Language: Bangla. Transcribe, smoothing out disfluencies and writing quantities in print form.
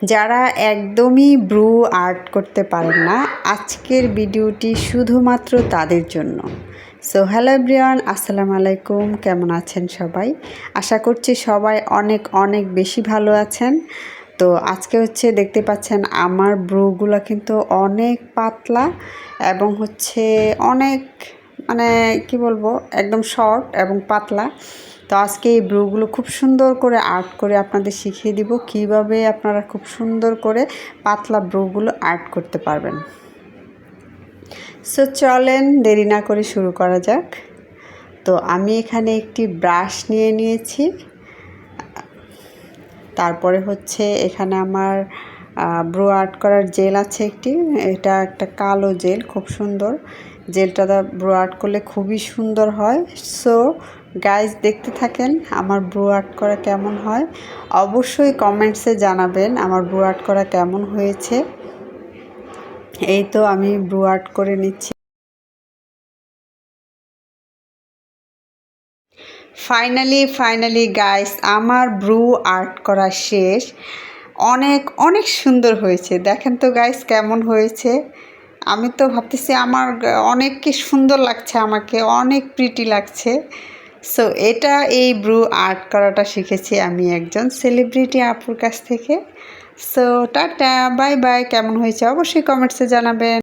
যারা একদমই ব্রু আর্ট করতে পারেন না, আজকের ভিডিওটি শুধুমাত্র তাদের জন্য। সো হ্যালো এভরিওয়ান, আসসালামু আলাইকুম। কেমন আছেন সবাই? আশা করছি সবাই অনেক অনেক বেশি ভালো আছেন। তো আজকে দেখতে পাচ্ছেন আমার ব্রুগুলো কিন্তু অনেক পাতলা এবং অনেক কি বলবো, একদম শর্ট এবং পাতলা। তো আজকে এই ব্রুগুলো খুব সুন্দর করে আর্ট করে আপনাদের শিখিয়ে দিব কিভাবে আপনারা খুব সুন্দর করে পাতলা ব্রুগুলো আর্ট করতে পারবেন। সো চলেন দেরি না করে শুরু করা যাক। তো আমি এখানে একটি ব্রাশ নিয়ে নিয়েছি। তারপরে এখানে আমার ব্রু আর্ট করার জেল আছে একটি। এটা একটা কালো জেল, খুব সুন্দর। জেলটা ব্রু আর্ট করলে খুবই সুন্দর হয়। সো গাইজ, দেখতে থাকেন আমার ব্রু আর্ট করা কেমন হয়। অবশ্যই কমেন্টসে জানাবেন আমার ব্রু আর্ট করা কেমন হয়েছে। এই তো আমি ব্রু আর্ট করে নিচ্ছি। ফাইনালি গাইস, আমার ব্রু আর্ট করা শেষ। অনেক অনেক সুন্দর হয়েছে। দেখেন তো গাইস কেমন হয়েছে। আমি তো ভাবতেছি আমার অনেক কি সুন্দর লাগছে, আমাকে অনেক প্রিটি লাগছে। সো এই ব্রু আর্ট করাটা শিখেছি আমি একজন সেলিব্রিটি আপুর কাছ থেকে। So tata, bye bye. কেমন হয়েছে অবশ্যই কমেন্টসে জানাবেন।